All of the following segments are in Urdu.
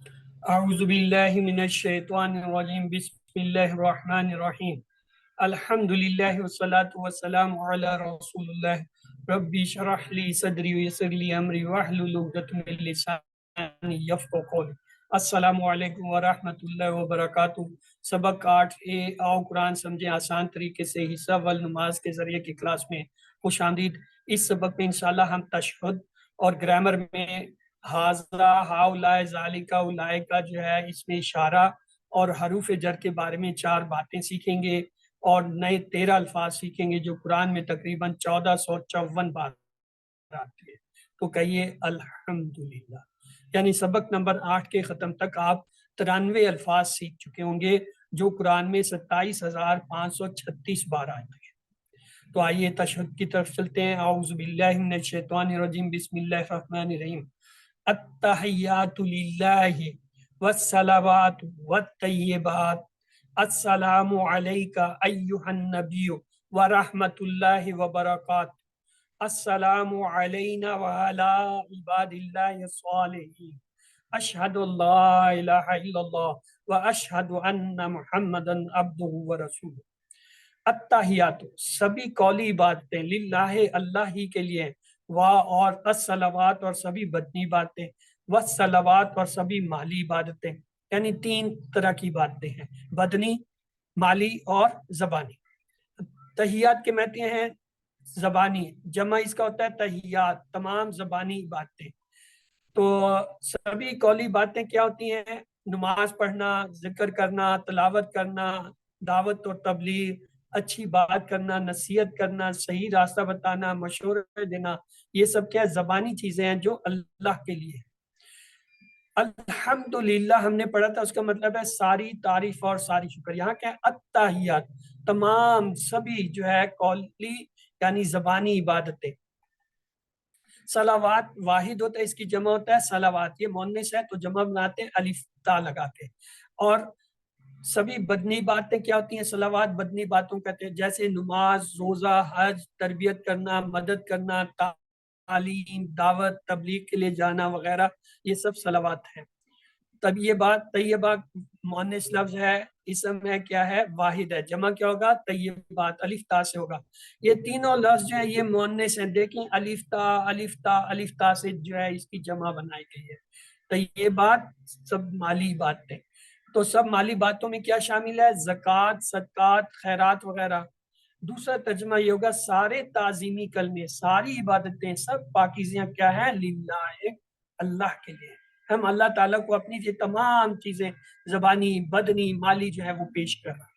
اعوذ باللہ من الشیطان الرجیم بسم اللہ الرحمن الرحیم الحمد للہ والصلاة والسلام علی رسول اللہ ربی اشرح لی صدری ویسر لی امری واحلل عقدۃ من لسانی یفقہوا قولی۔ السلام علیکم ورحمۃ اللہ وبرکاتہ۔ سبق 8A آؤ قرآن سمجھیں آسان طریقے سے حصہ ول نماز کے ذریعے کی کلاس میں خوش آمدید۔ اس سبق میں انشاءاللہ ہم تشہد اور گرامر میں حاضرہ ہاؤلائے ذالکہ اولائکہ جو ہے اس میں اشارہ اور حروف جر کے بارے میں 4 باتیں سیکھیں گے اور نئے 13 الفاظ سیکھیں گے جو قرآن میں تقریباً 1454 بار آتی ہے۔ تو کہیے الحمدللہ، یعنی سبق نمبر 8 کے ختم تک آپ 93 الفاظ سیکھ چکے ہوں گے جو قرآن میں 27,536 بار آتے ہیں۔ تو آئیے تشہد کی طرف چلتے ہیں۔ اعوذ باللہ من الشیطان الرجیم بسم اللہ الرحمن الرحیم۔ التحیات للہ والصلوات والطیبات السلام علیک ایہا النبی ورحمۃ اللہ وبرکاتہ السلام علینا وعلی عباد اللہ الصالحین اشہد ان لا الہ الا اللہ واشہد ان محمدا عبدہ ورسولہ۔ التحیات سبھی قولی عبادتیں للہ اللہ ہی کے لیے، اور الصلوات اور سبھی بدنی باتیں، والصلوات اور سبھی مالی عبادتیں، یعنی 3 طرح کی باتیں ہیں، بدنی، مالی اور زبانی۔ تحیات کے معنی ہیں زبانی، جمع اس کا ہوتا ہے تحیات، تمام زبانی باتیں۔ تو سبھی قولی باتیں کیا ہوتی ہیں؟ نماز پڑھنا، ذکر کرنا، تلاوت کرنا، دعوت اور تبلیغ، اچھی بات کرنا، نصیحت کرنا، صحیح راستہ بتانا، مشورے دینا، یہ سب کیا زبانی چیزیں ہیں جو اللہ کے لیے ہیں۔ الحمدللہ ہم نے پڑھا تھا، اس کا مطلب ہے ساری تعریف اور ساری شکر۔ یہاں کیا ہے؟ التحیات تمام سبھی جو ہے قولی یعنی زبانی عبادتیں۔ صلوات واحد ہوتا ہے، اس کی جمع ہوتا ہے صلوات، یہ مؤنث ہے تو جمع بناتے ہیں الف تا لگا کے۔ اور سبھی بدنی باتیں کیا ہوتی ہیں؟ صلوات بدنی باتوں کہتے ہیں، جیسے نماز، روزہ، حج، تربیت کرنا، مدد کرنا، تعلیم، دعوت، تبلیغ کے لیے جانا وغیرہ، یہ سب صلوات ہیں۔ طیبہ مؤنث لفظ ہے، اسم ہے، کیا ہے؟ واحد ہے، جمع کیا ہوگا؟ طیبات، الف تا سے ہوگا۔ یہ تینوں لفظ جو ہیں یہ مؤنث ہیں، دیکھیں الف تا الف تا الف تا سے جو ہے اس کی جمع بنائی گئی ہے۔ طیبات سب مالی باتیں، تو سب مالی باتوں میں کیا شامل ہے؟ زکوٰۃ، صدقات، خیرات وغیرہ۔ دوسرا ترجمہ یہ ہوگا سارے تعظیمی کلمے، ساری عبادتیں، سب پاکیزیاں کیا ہیں؟ للہ، اللہ کے لیے۔ ہم اللہ تعالیٰ کو اپنی یہ تمام چیزیں زبانی، بدنی، مالی جو ہے وہ پیش کر رہا ہے۔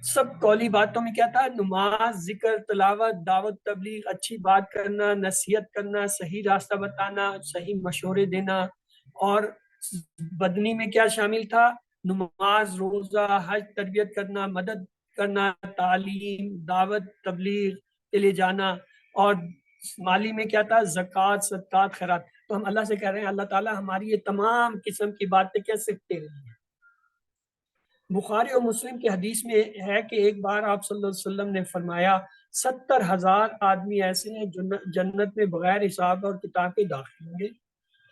سب قولی باتوں میں کیا تھا؟ نماز، ذکر، تلاوت، دعوت، تبلیغ، اچھی بات کرنا، نصیحت کرنا، صحیح راستہ بتانا، صحیح مشورے دینا۔ اور بدنی میں کیا شامل تھا؟ نماز، روزہ، حج، تربیت کرنا، مدد کرنا، تعلیم، دعوت، تبلیغ کے لیے جانا۔ اور مالی میں کیا تھا؟ زکوٰۃ، صدقات، خیرات۔ تو ہم اللہ سے کہہ رہے ہیں اللہ تعالیٰ ہماری یہ تمام قسم کی باتیں کیسے تیرے لیے۔ بخاری اور مسلم کی حدیث میں ہے کہ ایک بار آپ صلی اللہ علیہ وسلم نے فرمایا 70,000 آدمی ایسے ہیں جنت میں بغیر حساب اور کتاب کے داخل ہوں گے۔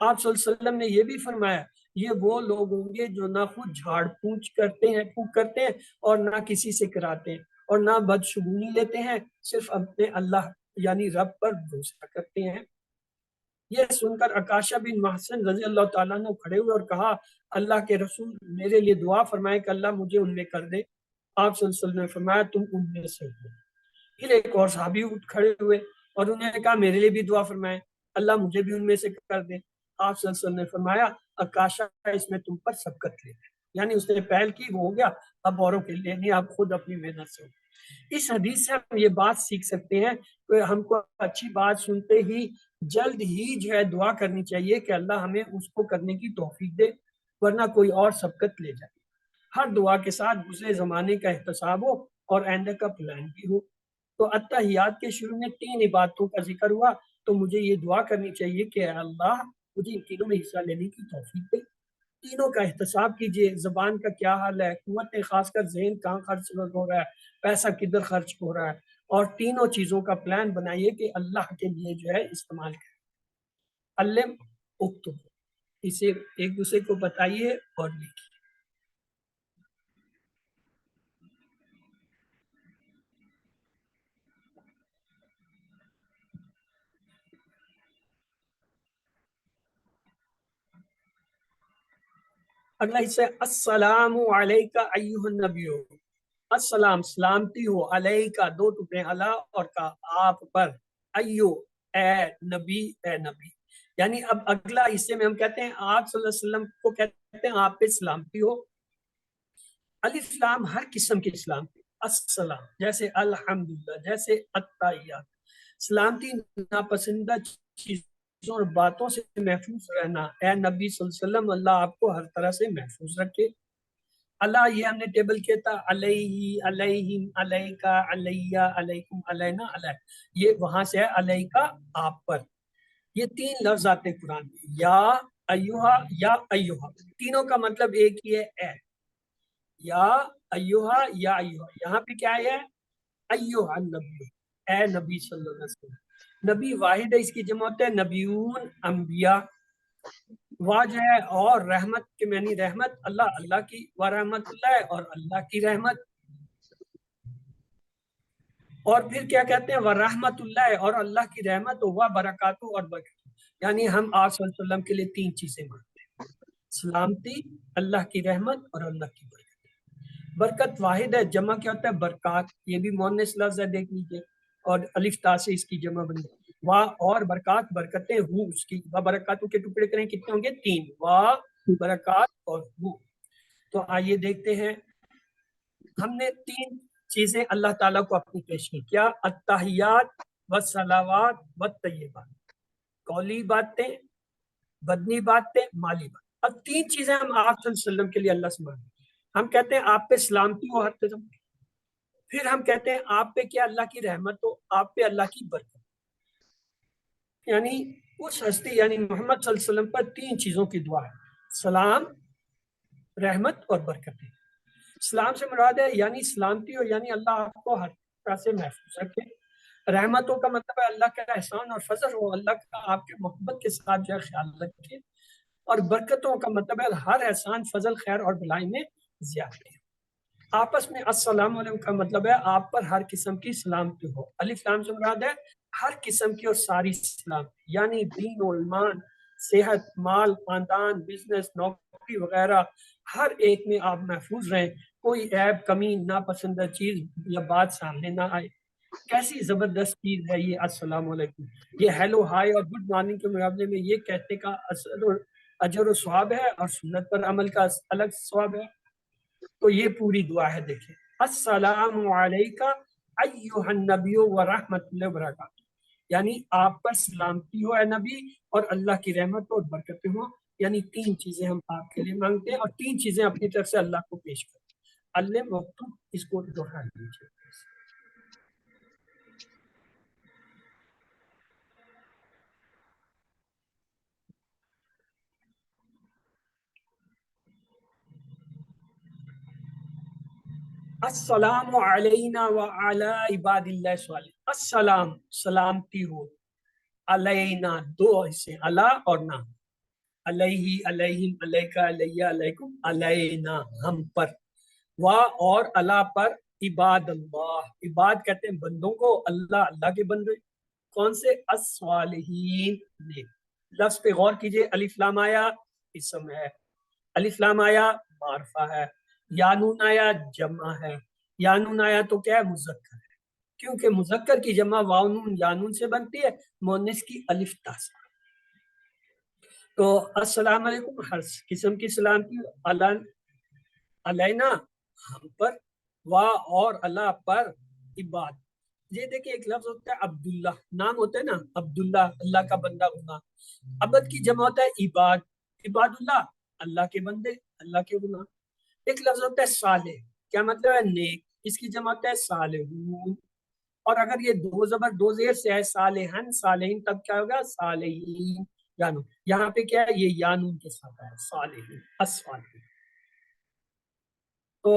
آپ صلی اللہ علیہ وسلم نے یہ بھی فرمایا یہ وہ لوگ ہوں گے جو نہ خود جھاڑ پھونک کرتے ہیں اور نہ کسی سے کراتے ہیں اور نہ بدشگونی لیتے ہیں، صرف اپنے اللہ یعنی رب پر بھروسہ کرتے ہیں۔ یہ سن کر عکاشہ بن محسن رضی اللہ تعالیٰ نے کھڑے ہوئے اور کہا اللہ کے رسول میرے لیے دعا فرمائے کہ اللہ مجھے ان میں کر دے۔ آپ صلی اللہ علیہ وسلم نے فرمایا تم ان میں سے ہو۔ پھر ایک اور صحابی اٹھ کھڑے ہوئے اور انہوں نے کہا میرے لیے بھی دعا فرمائے اللہ مجھے بھی ان میں سے کر دے۔ آپ صلی اللہ علیہ وسلم نے فرمایا عکاشہ اس میں تم پر سبقت لے، یعنی اس نے پہل کی وہ ہو گیا، اب اوروں کے لیے نہیں، آپ خود اپنی محنت سے ہو۔ اس حدیث سے ہم یہ بات سیکھ سکتے ہیں کہ ہم کو اچھی بات سنتے ہی جلد ہی جو ہے دعا کرنی چاہیے کہ اللہ ہمیں اس کو کرنے کی توفیق دے، ورنہ کوئی اور سبقت لے جائے۔ ہر دعا کے ساتھ گزرے زمانے کا احتساب ہو اور آئندہ کا پلان بھی ہو۔ تو التحیات کے شروع میں 3 عبادتوں کا ذکر ہوا، تو مجھے یہ دعا کرنی چاہیے کہ اللہ مجھے ان تینوں میں حصہ لینے کی توفیق دے۔ تینوں کا احتساب کیجئے، زبان کا کیا حال ہے، قوتیں خاص کر ذہن کہاں خرچ ہو رہا ہے، پیسہ کدھر خرچ ہو رہا ہے، اور تینوں چیزوں کا پلان بنائیے کہ اللہ کے لیے جو ہے استعمال کریں۔ علم اکتب، اسے ایک دوسرے کو بتائیے اور لکھیے۔ اگلا حصہ ہے السلام علیکہ ایھا النبی، السلام سلامتی ہو، علیکہ دو ٹکڑے علی اور کا آپ پر، ایو اے نبی، اے نبی۔ یعنی اب اگلا حصے میں ہم کہتے ہیں آپ صلی اللہ علیہ وسلم کو کہتے ہیں آپ پہ سلامتی ہو۔ الف لام ہر قسم کی سلامتی، السلام جیسے الحمدللہ، جیسے التحیات، سلامتی ناپسندہ چیزوں اور باتوں سے محفوظ رہنا۔ اے نبی صلی اللہ علیہ وسلم اللہ آپ کو ہر طرح سے محفوظ رکھے۔ اللہ یہ ہم نے ٹیبل کیا تھا، علیہ، علیہم، علیکہ، علیہ، علیکم، علینا، علیہ، یہ وہاں سے ہے علیکہ آپ پر۔ یہ تین لفظ آتے ہیں قرآن میں، یا ایوہا یا ایوہا، تینوں کا مطلب ایک ہی ہے، اے، یا ایوہا یا ایوہا۔ یہاں پہ کیا ہے؟ ایوہا النبی، اے نبی صلی اللہ علیہ وسلم۔ نبی واحد ہے، اس کی جمع ہوتا ہے نبیون، انبیاء۔ واہ جو ہے اور رحمت کے معنی رحمت، اللہ، اللہ کی و رحمت اللہ، اور اللہ کی رحمت۔ اور پھر کیا کہتے ہیں؟ ورحمت اللہ، اور اللہ کی رحمت، و برکاتہ، اور برکت۔ یعنی ہم آپ صلی اللہ علیہ وسلم کے لیے تین چیزیں مانگتے ہیں، سلامتی، اللہ کی رحمت، اور اللہ کی برکت۔ برکت واحد ہے، جمع کیا ہوتا ہے؟ برکات، یہ بھی مؤنث لفظ ہے، دیکھ لیجئے، اور الف تا سے اس کی جمع بنی۔ واہ اور برکات، برکتیں ہوں اس کی، و برکاتوں کے ٹکڑے کریں کتنے ہوں گے؟ تین، واہ، برکات اور ہوں۔ تو آئیے دیکھتے ہیں، ہم نے تین چیزیں اللہ تعالیٰ کو اپنی پیش کی، کیا؟ التحیات والصلوات والطیبات، قولی باتیں، بدنی باتیں، مالی باتیں۔ اب تین چیزیں ہم آپ صلی اللہ علیہ وسلم کے لیے اللہ سے مانگتے ہیں۔ ہم کہتے ہیں آپ پہ سلامتی ہو ہر قسم کی، پھر ہم کہتے ہیں آپ پہ کیا؟ اللہ کی رحمت ہو، آپ پہ اللہ کی برکت، یعنی اس ہستی یعنی محمد صلی اللہ علیہ وسلم پر تین چیزوں کی دعا ہے، سلام، رحمت اور برکتیں۔ سلام سے مراد ہے یعنی سلامتی ہو، یعنی اللہ آپ کو ہر طرح سے محفوظ رکھے۔ رحمتوں کا مطلب ہے اللہ کا احسان اور فضل ہو، اللہ کا آپ کے محبت کے ساتھ جو ہے خیال رکھے۔ اور برکتوں کا مطلب ہے ہر احسان، فضل، خیر اور بھلائی میں زیادتی۔ آپس میں السلام علیکم کا مطلب ہے آپ پر ہر قسم کی سلامتی ہو۔ الف لام سے مراد ہے ہر قسم کی اور ساری سلامتی، یعنی دین و ایمان، صحت، مال، خاندان، بزنس، نوکری وغیرہ، ہر ایک میں آپ محفوظ رہیں، کوئی عیب، کمی، ناپسندہ چیز یا بات سامنے نہ آئے۔ کیسی زبردست چیز ہے یہ السلام علیکم! یہ ہیلو، ہائی اور گڈ مارننگ کے مقابلے میں یہ کہتے کا اجر و ثواب ہے، اور سنت پر عمل کا الگ ثواب ہے۔ تو یہ پوری دعا ہے، دیکھیں، السلام علیکہ ایھا النبی ورحمۃ اللہ وبرکاتہ، یعنی آپ پر سلامتی ہو اے نبی، اور اللہ کی رحمت اور برکتیں ہوں۔ یعنی تین چیزیں ہم آپ کے لیے مانگتے ہیں، اور تین چیزیں اپنی طرف سے اللہ کو پیش کرتے ہیں۔ اللہ وقت اس کو دوہرا لیجیے۔ السلام علینا وعلی عباد اللہ الصالحین، السلام سلامتی ہو، علینا دو حصے، اللہ اور نام، علیہ، علیہم، علیکہ، علیہ، علیکم، علینا ہم پر، وا اور اللہ پر، عباد اللہ، عباد کہتے ہیں بندوں کو، اللہ اللہ کے بندے، کون سے؟ الصالحین نے۔ لفظ پہ غور کیجئے، الف لام آیا اسم ہے، الف لام آیا معرفہ ہے، یانون آیا جمع ہے، یانون آیا تو کیا ہے؟ مذکر ہے، کیونکہ مذکر کی جمع واو نون یانون سے بنتی ہے، مؤنث کی الف تا سے۔ تو السلام علیکم ہر قسم کی سلامتی، علینا ہم پر، وا اور اللہ پر، عباد۔ یہ دیکھیں ایک لفظ ہوتا ہے عبداللہ، نام ہوتا ہے نا عبداللہ، اللہ کا بندہ غلام، عبد کی جمع ہوتا ہے عباد، عباد اللہ، اللہ کے بندے، اللہ کے غلام۔ ایک لفظ ہوتا ہے صالح، کیا مطلب ہے؟ نیک، اس کی جمع ہوتا ہے صالحون، اور اگر یہ دو زبر دو زیر سے ہے، صالحن، صالحین، تب کیا ہوگا؟ صالحین، یانون۔ یہاں پہ کیا ہے؟ یہ یانون کے ساتھ ہے، صالحین، الصالحین۔ تو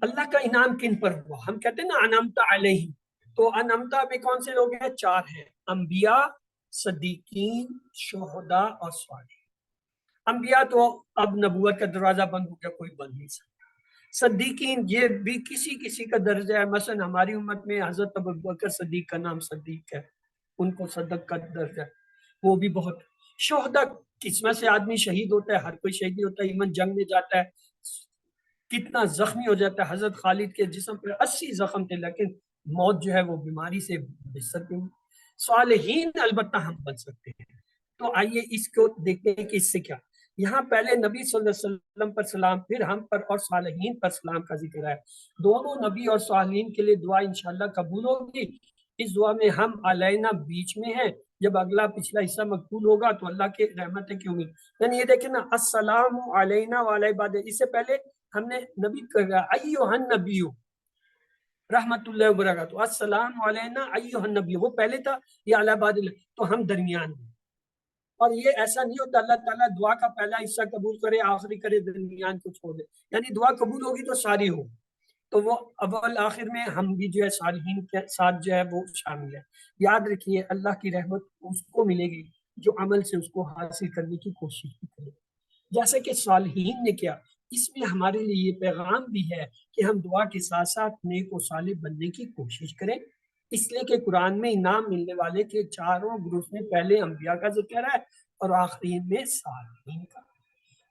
اللہ کا انعام کن پر ہوا؟ ہم کہتے ہیں نا انعمت علیہ، تو انعمت میں کون سے لوگ ہیں؟ چار ہیں، انبیاء، صدیقین، شہداء اور صالحین۔ انبیاء تو اب نبوت کا دروازہ بند ہو گیا، کوئی بند نہیں سکتا۔ صدیقین یہ بھی کسی کسی کا درجہ ہے، مثلا ہماری امت میں حضرت ابوبکر صدیق کا نام صدیق ہے، ان کو صدق کا درجہ ہے، وہ بھی بہت۔ شہداء قسمت سے آدمی شہید ہوتا ہے، ہر کوئی شہید ہی ہوتا ہے، ایمن جنگ میں جاتا ہے، کتنا زخمی ہو جاتا ہے۔ حضرت خالد کے جسم پر 80 زخم تھے، لیکن موت جو ہے وہ بیماری سے بستر پہ ہوئی۔ صالحین البتہ ہم بن سکتے ہیں۔ تو آئیے اس کو دیکھتے ہیں کہ اس سے کیا۔ یہاں پہلے نبی صلی اللہ علیہ وسلم پر سلام، پھر ہم پر اور صالحین پر سلام کا ذکر ہے۔ دونوں نبی اور صالحین کے لیے دعا انشاءاللہ قبول ہوگی۔ اس دعا میں ہم علینا بیچ میں ہیں، جب اگلا پچھلا حصہ مقبول ہوگا تو اللہ کے رحمت کی امید۔ یعنی یہ دیکھیں نا، السلام علینا وعلی عباد، اس سے پہلے ہم نے نبی کہا ایھا النبی رحمت اللہ وبرکاتہ، السلام علینا ایھا النبی، وہ پہلے تھا، یہ علی عباد اللہ، تو ہم درمیان میں۔ اور یہ ایسا نہیں ہوتا اللہ تعالیٰ دعا کا پہلا حصہ قبول کرے، آخری کرے، درمیان کو چھوڑ دے، یعنی دعا قبول ہوگی تو ساری ہوگی، تو وہ اول آخر میں ہم بھی جو ہے صالحین کے ساتھ جو ہے وہ شامل ہے۔ یاد رکھیے اللہ کی رحمت اس کو ملے گی جو عمل سے اس کو حاصل کرنے کی کوشش کرے، جیسے کہ صالحین نے کیا۔ اس میں ہمارے لیے یہ پیغام بھی ہے کہ ہم دعا کے ساتھ ساتھ نیک و صالح بننے کی کوشش کریں، اس لیے کہ قرآن میں انعام ملنے والے کے چاروں گروپ میں پہلے انبیاء کا ذکر ہے اور آخرین میں صالحین کا۔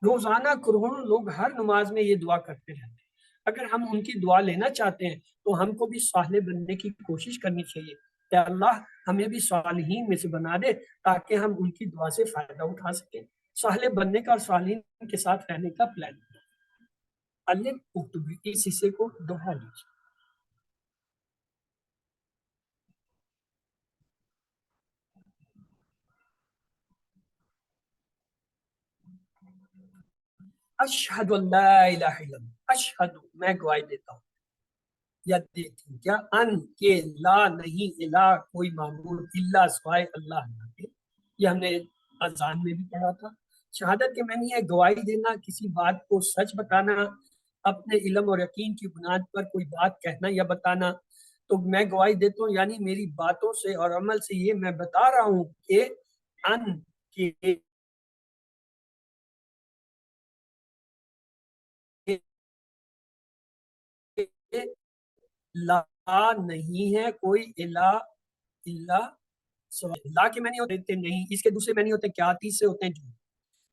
روزانہ کروڑوں لوگ ہر نماز میں یہ دعا کرتے رہتے ہیں۔ اگر ہم ان کی دعا لینا چاہتے ہیں تو ہم کو بھی صالح بننے کی کوشش کرنی چاہیے کہ اللہ ہمیں بھی صالحین میں سے بنا دے، تاکہ ہم ان کی دعا سے فائدہ اٹھا سکیں۔ صالح بننے کا اور صالحین کے ساتھ رہنے کا پلان۔ الف اکتوبر، اس حصے کو دوہرا لیجیے۔ اشہد ان لا الہ الا اللہ، اشہد میں گواہی دیتا ہوں یا دیتی ہوں، کیا ان کے لا نہیں الہ کوئی معبود الا سوائے اللہ کے۔ یہ ہم نے اذان میں بھی پڑھا تھا۔ شہادت کے معنی ہے گواہی دینا، کسی بات کو سچ بتانا، اپنے علم اور یقین کی بنیاد پر کوئی بات کہنا یا بتانا۔ تو میں گواہی دیتا ہوں یعنی میری باتوں سے اور عمل سے یہ میں بتا رہا ہوں کہ ان کے لا نہیں ہے کوئی الہ الا سوائے لا کے معنی ہوتے نہیں، اس کے دوسرے معنی ہوتے ہیں کیا، تیسرے ہوتے ہیں جو۔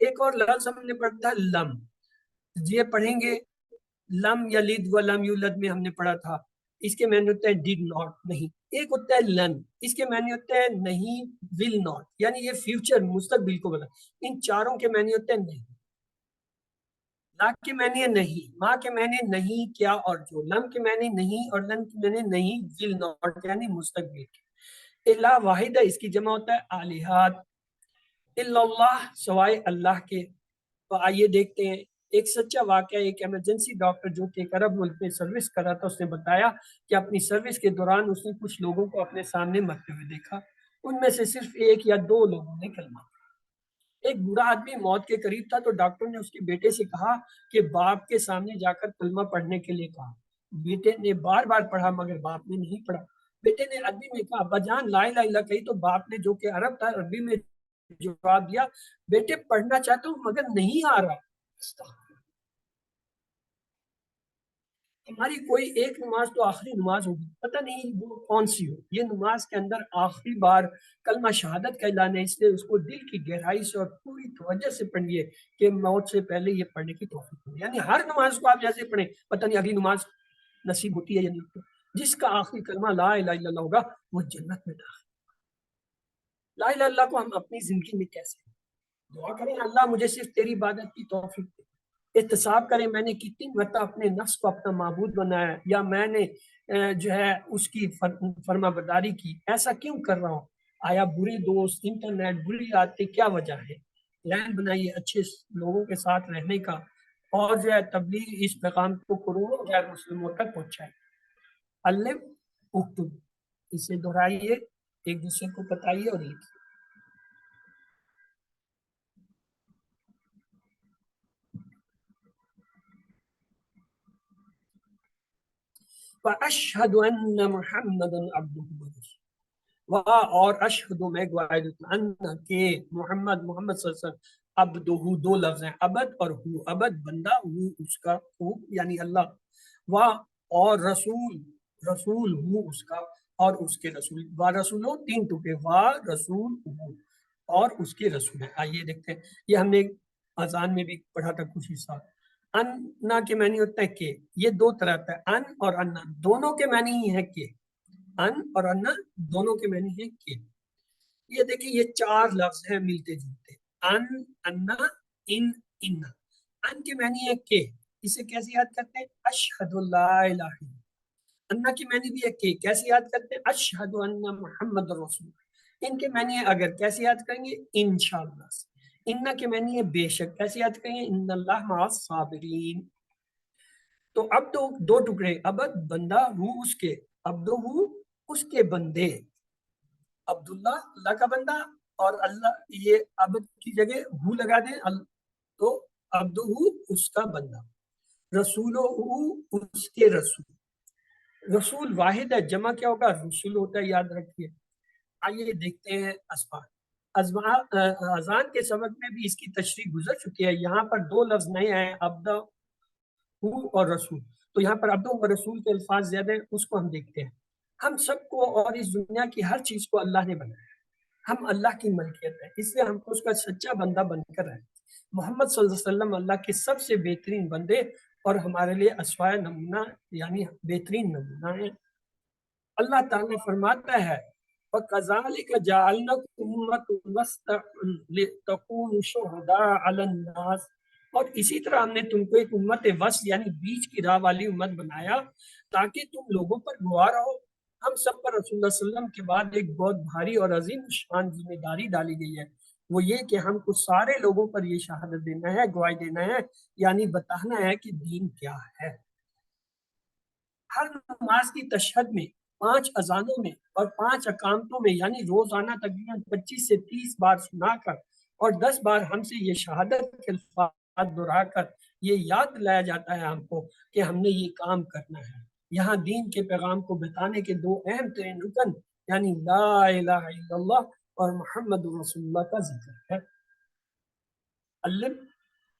ایک اور لفظ ہم نے پڑھا ہے لم، یہ پڑھیں گے لم یلد ولم یولد میں ہم نے پڑھا تھا، اس کے معنی ہوتے ہیں ڈیڈ ناٹ نہیں۔ ایک ہوتا ہے لن، اس کے معنی ہوتے ہیں نہیں، ول ناٹ، یعنی یہ فیوچر مستقبل کو بتا۔ ان چاروں کے معنی ہوتے ہیں نہیں۔ لا کے معنی ہے نہیں، ماں کے معنی نہیں کیا اور جو، لم کے معنی نہیں اور لن کے معنی نہیں ول ناٹ یعنی مستقبل کے۔ الہ واحد ہے، اس کی جمع ہوتا ہے الہات، الا اللہ سوائے اللہ کے۔ تو آئیے دیکھتے ہیں ایک سچا واقعہ۔ ایک ایمرجنسی ڈاکٹر جو کہ ایک عرب ملک میں سروس کر رہا تھا، اس نے بتایا کہ اپنی سروس کے دوران اس نے کچھ لوگوں کو اپنے سامنے مرتے ہوئے دیکھا، ان میں سے صرف ایک یا دو لوگوں نے کلمہ پڑھا۔ ایک بوڑھا آدمی موت کے قریب تھا تو ڈاکٹر نے اس کے بیٹے سے کہا کہ باپ کے سامنے جا کر کلمہ پڑھنے کے لیے کہا۔ بیٹے نے بار بار پڑھا مگر باپ نے نہیں پڑھا۔ بیٹے نے عربی میں کہا ابا جان لا الہ الا اللہ کہی، تو باپ نے جو کہ عرب تھا عربی میں جواب دیا بیٹے پڑھنا چاہتا ہوں مگر نہیں آ رہا۔ ہماری کوئی ایک نماز تو آخری نماز ہوگی، پتہ نہیں وہ کون سی ہو، یہ نماز کے اندر آخری بار کلمہ شہادت کا اعلان ہے، اس لیے اس کو دل کی گہرائی سے اور پوری توجہ سے پڑھیے کہ موت سے پہلے یہ پڑھنے کی توفیق ملے۔ یعنی ہر نماز کو آپ جیسے پڑھیں، پتہ نہیں اگلی نماز نصیب ہوتی ہے یا نہیں ہوتی۔ جس کا آخری کلمہ لا الہ الا اللہ ہوگا وہ جنت میں داخل۔ لا الہ الا اللہ کو ہم اپنی زندگی میں کیسے دعا کریں، اللہ مجھے صرف تیری عبادت کی توفیق دے۔ احتساب کریں میں نے کتنی مرتبہ اپنے نفس کو اپنا معبود بنایا یا میں نے جو ہے اس کی فرما برداری کی، ایسا کیوں کر رہا ہوں؟ آیا برے دوست، انٹرنیٹ، بری عادتیں کیا وجہ ہے؟ پلان بنائیے اچھے لوگوں کے ساتھ رہنے کا، اور جو ہے تبلیغ اس پیغام کو کروڑوں غیر مسلموں تک پہنچائے۔ الف اکتب، اسے دہرائیے، ایک دوسرے کو بتائیے اور لکھیے۔ وَأَشْهَدُ أَنَّ مُحَمَّدًا عَبْدُهُ وَرَسُولُهُ، واہ اور اشہد میں گواہی دیتا ہوں ان کہ محمد صلی اللہ علیہ وسلم عبدہ، دو لفظ ہیں عبد اور ہو، عبد بندہ، ہو اس کا، ہو یعنی اللہ، واہ اور رسول ہو اس کا اور اس کے رسول، واہ رسول ہو تین ٹکڑے، واہ رسول ہو اور اس کے رسول ہیں۔ آئیے دیکھتے ہیں، یہ ہم نے اذان میں بھی پڑھا تھا کچھ حصہ۔ انا کے معنی ہوتا ہے کہ، یہ دو طرح ہوتا ہے، ان اور انا دونوں کے معنی ہی ہے کہ، ان اور انا دونوں کے معنی ہے کہ۔ یہ دیکھیں یہ چار لفظ ہیں ملتے جلتے، ان، انا، ان، انا۔ ان کے معنی ہے کہ، اسے کیسے یاد کرتے ہیں؟ اشہد لا الہ الا اللہ۔ انا کی معنی بھی ہے کہ، کیسے یاد کرتے ہیں؟ اشہد ان محمد رسول اللہ۔ ان کے معنی ہے اگر، کیسے یاد کریں گے؟ انشاءاللہ سے۔ انا کے معنی ہے بے شک، کیسے یاد کریں گے؟ ان اللہ مع الصابرین۔ تو اب تو دو ٹکڑے، عبد بندہ، ہو اس کے، عبدہ ہو اس کے بندے، عبداللہ اللہ کا بندہ، اور اللہ یہ عبد کی جگہ ہو لگا دیں تو عبدہ ہو اس کا بندہ، رسولہ ہو اس کے رسول۔ رسول واحد ہے، جمع کیا ہوگا؟ رسول ہوتا ہے، یاد رکھیے۔ آئیے دیکھتے ہیں اسباق، اذان کے سبق میں بھی اس کی تشریح گزر چکی ہے، یہاں پر دو لفظ نئے ہیں، عبدہ اور رسول، تو یہاں پر عبد و رسول کے الفاظ زیادہ ہیں، اس کو ہم دیکھتے ہیں۔ ہم سب کو اور اس دنیا کی ہر چیز کو اللہ نے بنایا، ہم اللہ کی ملکیت ہے، اس لیے ہم کو اس کا سچا بندہ بن کر رہے۔ محمد صلی اللہ علیہ وسلم اللہ کے سب سے بہترین بندے اور ہمارے لیے اسوہ نمونہ یعنی بہترین نمونہ ہے۔ اللہ تعالیٰ فرماتا ہے وَكَذَلِكَ جَعَلْنَاكُمْ أُمَّةً وَسْطًا لِتَكُونُوا شُهَدَاءَ عَلَى النَّاسِ، اور اسی طرح ہم نے تم کو ایک امت وسط یعنی بیچ کی راہ والی امت بنایا تاکہ تم لوگوں پر گواہ رہو۔ ہم سب پر رسول اللہ صلی اللہ علیہ وسلم کے بعد ایک بہت بھاری اور عظیم شان ذمہ داری ڈالی گئی ہے، وہ یہ کہ ہم کو سارے لوگوں پر یہ شہادت دینا ہے، گواہی دینا ہے، یعنی بتانا ہے کہ دین کیا ہے۔ ہر نماز کی تشہد میں، 5 اذانوں میں اور 5 اقامتوں میں، یعنی روزانہ تقریباً 25 سے 30 بار سنا کر اور 10 بار ہم سے یہ شہادت کے الفاظ دہرا کر یہ یاد دلایا جاتا ہے ہم کو کہ ہم نے یہ کام کرنا ہے۔ یہاں دین کے پیغام کو بتانے کے دو اہم ترین رکن یعنی لا الہ الا اللہ اور محمد رسول اللہ کا ذکر ہے۔ علم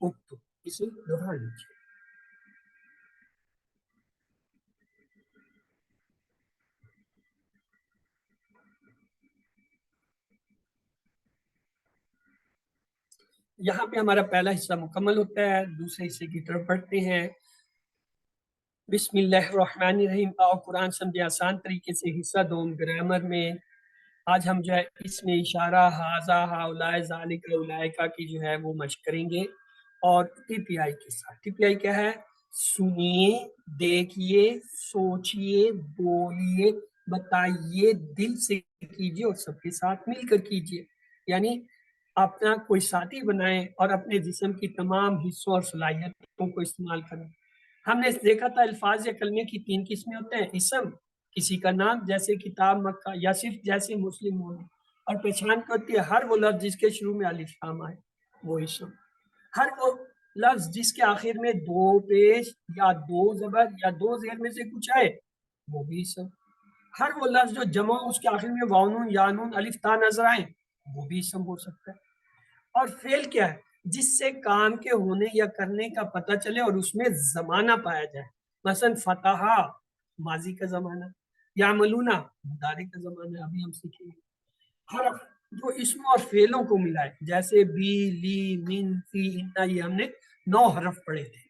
اکتب، اسے دہرا لیجیے۔ یہاں پہ ہمارا پہلا حصہ مکمل ہوتا ہے، دوسرے حصے کی طرف بڑھتے ہیں۔ بسم اللہ الرحمن الرحیم۔ آؤ قرآن سمجھے آسان طریقے سے، حصہ دوم گرامر میں۔ آج ہم جو ہے اس میں اشارہ، ہاذا، ہاؤلائے، ذالک، اولائکا کی جو ہے وہ مشق کریں گے، اور ٹی پی آئی کے ساتھ۔ ٹی پی آئی کیا ہے؟ سنیے، دیکھیے، سوچیے، بولیے، بتائیے، دل سے کیجیے اور سب کے ساتھ مل کر کیجیے، یعنی اپنا کوئی ساتھی بنائیں اور اپنے جسم کی تمام حصوں اور صلاحیتوں کو استعمال کریں۔ ہم نے دیکھا تھا الفاظ یا کلمے کی 3 قسمیں ہوتے ہیں، اسم کسی کا نام جیسے کتاب، مکہ، یا صرف جیسے مسلم ہونا، اور پہچان کو ہوتی ہے ہر وہ لفظ جس کے شروع میں الف لام آئے، وہ اسم۔ ہر وہ لفظ جس کے آخر میں 2 پیش یا 2 زبر یا 2 زیر میں سے کچھ آئے، وہ بھی اسم۔ ہر وہ لفظ جو جمع اس کے آخر میں واو نون یا نون الف تا نظر آئے، وہ بھی اسم ہو سکتا ہے۔ اور فعل کیا ہے؟ جس سے کام کے ہونے یا کرنے کا پتہ چلے اور اس میں زمانہ پایا جائے، مثلا فتح ماضی کا زمانہ، یعملون مضارع کا زمانہ، ابھی ہم سیکھیں گے۔ حرف جو اسم اور فعلوں کو ملائے، جیسے بی، لی، من، فی، انا، یہ ہم نے 9 حرف پڑھے تھے۔